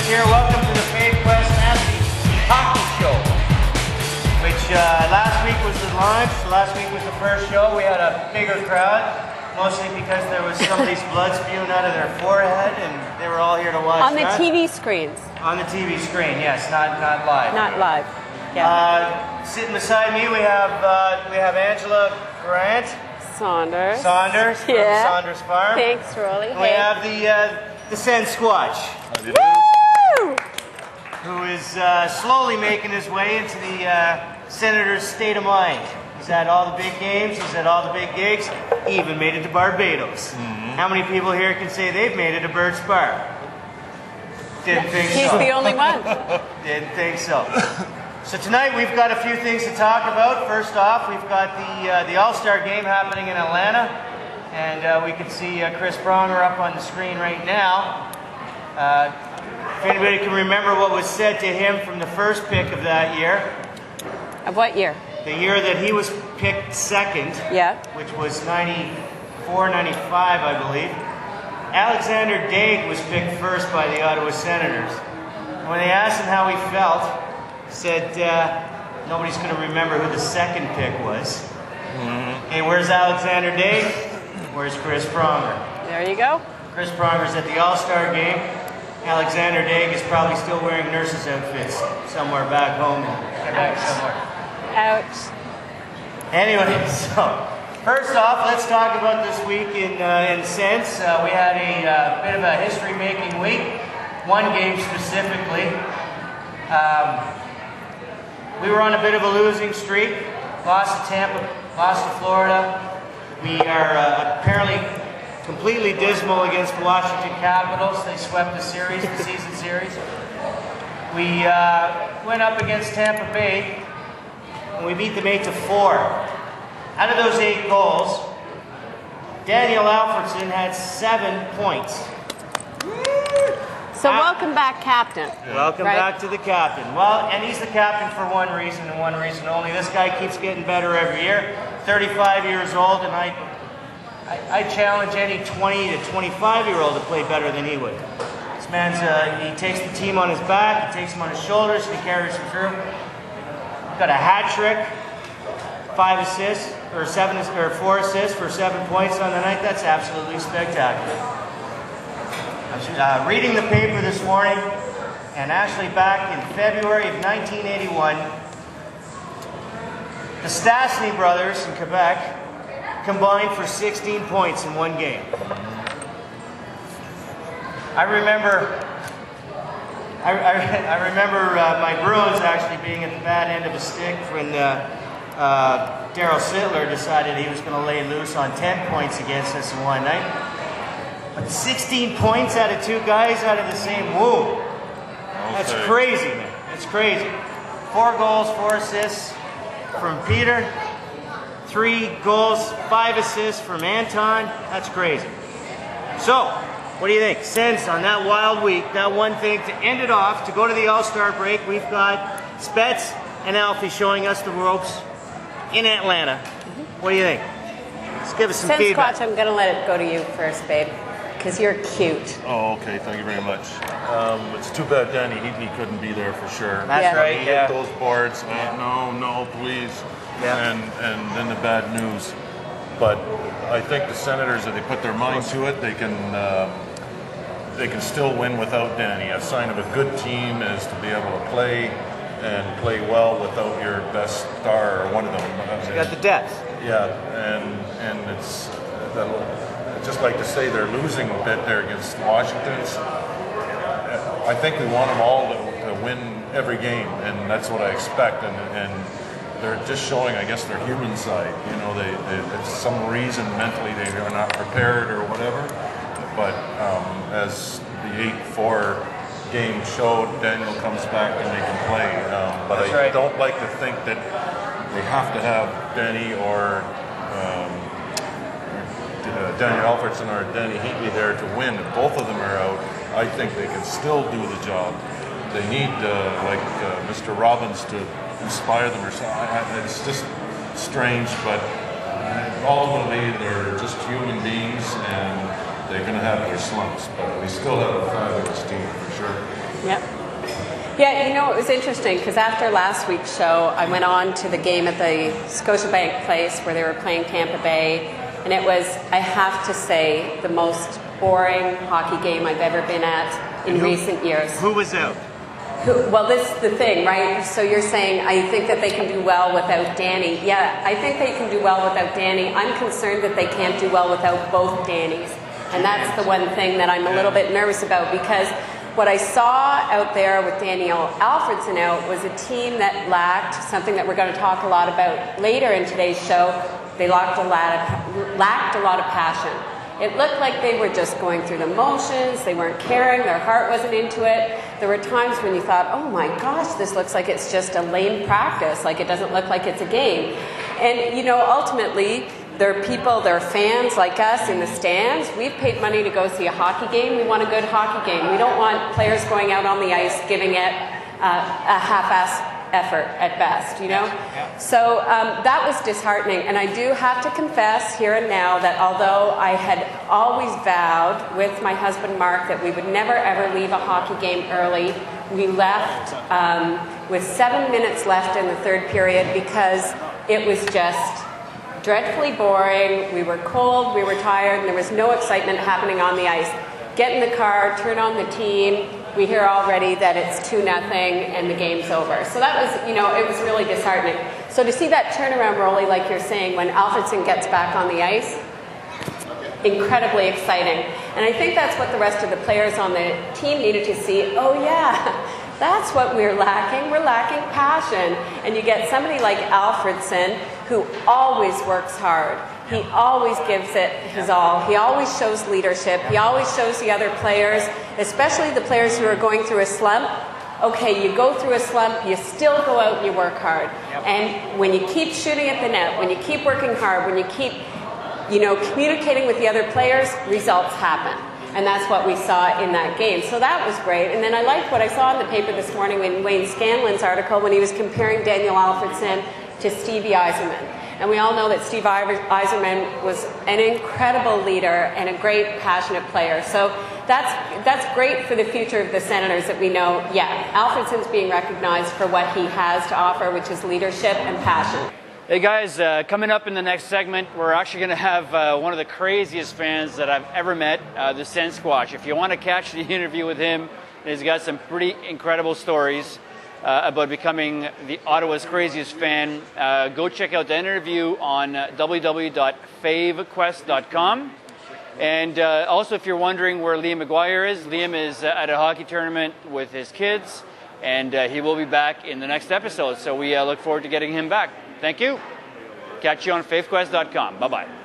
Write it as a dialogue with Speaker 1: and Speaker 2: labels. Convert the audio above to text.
Speaker 1: Chris here. Welcome to the FaveQuest Nasty Hockey Show, which last week was the launch. Last week was the first show. We had a bigger crowd, mostly because there was somebody's blood spewing out of their forehead, and they were all here to watch
Speaker 2: on the TV screens.
Speaker 1: On the TV screen, yes, not live.
Speaker 2: Not live. Yeah.
Speaker 1: Sitting beside me, we have Angela Grant.
Speaker 2: Saunders.
Speaker 1: From Saunders Farm.
Speaker 2: Thanks, Rolly.
Speaker 1: And we have the sensquatch.
Speaker 2: Woo!
Speaker 1: Who is slowly making his way into the Senator's state of mind. He's at all the big games, he's at all the big gigs, he even made it to Barbados. How many people here can say they've made it to Birch Bar? Didn't think so.
Speaker 2: He's the only one.
Speaker 1: Didn't think so. So tonight we've got a few things to talk about. First off, we've got the All-Star game happening in Atlanta, and we can see Chris Pronger up on the screen right now. If anybody can remember what was said to him from the first pick of that year.
Speaker 2: Of what year?
Speaker 1: The year that he was picked second,
Speaker 2: Yeah.
Speaker 1: which was 94, 95, I believe. Alexander Daig was picked first by the Ottawa Senators. And when they asked him how he felt, he said, nobody's going to remember who the second pick was. Hey, where's Alexander Daig? Where's Chris Pronger?
Speaker 2: There you go.
Speaker 1: Chris Pronger's at the All-Star game. Alexander Daig is probably still wearing nurses' outfits somewhere back home in Quebec somewhere.
Speaker 2: Ouch.
Speaker 1: Anyway, so first off, let's talk about this week in Sens. We had a bit of a history-making week. One game specifically. We were on a bit of a losing streak. Lost to Tampa, lost to Florida. We are apparently completely dismal against the Washington Capitals. They swept the series, the season series. We went up against Tampa Bay, and we beat them 8-4. Out of those 8 goals, Daniel Alfredson had 7 points.
Speaker 2: So welcome back, Captain.
Speaker 1: Welcome
Speaker 2: Right?
Speaker 1: back to the captain. Well, and he's the captain for one reason and one reason only. This guy keeps getting better every year. 35 years old, and I challenge any 20 to 25-year-old to play better than he would. This man's, he takes the team on his back, he takes them on his shoulders, and he carries them through. Got a hat trick, 5 assists, or 4 assists for 7 points on the night. That's absolutely spectacular. I was reading the paper this morning, and actually back in February of 1981, the Stastny brothers in Quebec combined for 16 points in one game. I remember my Bruins actually being at the bad end of a stick when Daryl Sittler decided he was going to lay loose on 10 points against us in one night. But 16 points out of 2 guys out of the same womb. That's crazy, man. It's crazy. 4 goals, 4 assists from Peter. 3 goals, 5 assists from Anton. That's crazy. So, what do you think? Sens on that wild week, that one thing to end it off, to go to the All-Star break, we've got Spets and Alfie showing us the ropes in Atlanta. What do you think? Let's give us some feedback.
Speaker 2: Sensquatch, I'm going to let it go to you first, babe, because you're cute.
Speaker 3: Oh, okay. Thank you very much. It's too bad Danny Heatley couldn't be there for sure.
Speaker 1: That's right,
Speaker 3: He
Speaker 1: yeah.
Speaker 3: hit those boards. No, please.
Speaker 1: Yeah.
Speaker 3: And then the bad news. But I think the Senators, if they put their mind to it, they can still win without Danny. A sign of a good team is to be able to play well without your best star or one of them.
Speaker 1: You got the depth.
Speaker 3: Yeah, and it's I'd just like to say they're losing a bit there against Washington. I think we want them all to win every game, and that's what I expect. And they're just showing, I guess, their human side. You know, there's some reason mentally they are not prepared or whatever. But as the 8-4 game showed, Daniel comes back and they can play. But
Speaker 1: That's
Speaker 3: I
Speaker 1: right.
Speaker 3: don't like to think that they have to have Danny or Daniel Alfredson or Danny Heatley there to win. If both of them are out, I think they can still do the job. They need Mr. Robbins to inspire them or something. It's just strange, but ultimately they're just human beings and they're going to have their slumps. But we still have a fabulous team for sure.
Speaker 2: Yep. Yeah, you know, it was interesting because after last week's show, I went on to the game at the Scotiabank Place where they were playing Tampa Bay, and it was, I have to say, the most boring hockey game I've ever been at in recent years.
Speaker 1: Who was out?
Speaker 2: Well, this is the thing, right? So you're saying, I think that they can do well without Danny. Yeah, I think they can do well without Danny. I'm concerned that they can't do well without both Dannys. And that's the one thing that I'm a little bit nervous about, because what I saw out there with Daniel Alfredson out was a team that lacked something that we're going to talk a lot about later in today's show. They lacked a lot of passion. It looked like they were just going through the motions. They weren't caring. Their heart wasn't into it. There were times when you thought, oh my gosh, this looks like it's just a lame practice. Like, it doesn't look like it's a game. And, you know, ultimately, there are people, there are fans like us in the stands. We've paid money to go see a hockey game. We want a good hockey game. We don't want players going out on the ice giving it a half-ass effort at best, you know?
Speaker 1: Yeah.
Speaker 2: So that was disheartening. And I do have to confess here and now that although I had always vowed with my husband Mark that we would never ever leave a hockey game early, we left with 7 minutes left in the third period because it was just dreadfully boring. We were cold, we were tired, and there was no excitement happening on the ice. Get in the car, turn on the team, we hear already that it's 2-0 and the game's over. So that was, you know, it was really disheartening. So to see that turnaround, Rolly, like you're saying, when Alfredson gets back on the ice, incredibly exciting. And I think that's what the rest of the players on the team needed to see. Oh yeah, that's what we're lacking. We're lacking passion. And you get somebody like Alfredson who always works hard. He always gives it his all. He always shows leadership. He always shows the other players, especially the players who are going through a slump. Okay, you go through a slump, you still go out and you work hard.
Speaker 1: Yep.
Speaker 2: And when you keep shooting at the net, when you keep working hard, when you keep, you know, communicating with the other players, results happen. And that's what we saw in that game. So that was great. And then I liked what I saw in the paper this morning in Wayne Scanlon's article when he was comparing Daniel Alfredson to Stevie Yzerman. And we all know that Steve Yzerman was an incredible leader and a great, passionate player. So that's great for the future of the Senators that we know, yeah, Alfredson's being recognized for what he has to offer, which is leadership and passion.
Speaker 4: Hey guys, coming up in the next segment, we're actually going to have one of the craziest fans that I've ever met, the Sensquatch. If you want to catch the interview with him, he's got some pretty incredible stories about becoming the Ottawa's craziest fan. Go check out the interview on www.FaveQuest.com. And also, if you're wondering where Liam McGuire is, Liam is at a hockey tournament with his kids, and he will be back in the next episode. So we look forward to getting him back. Thank you. Catch you on FaveQuest.com. Bye-bye.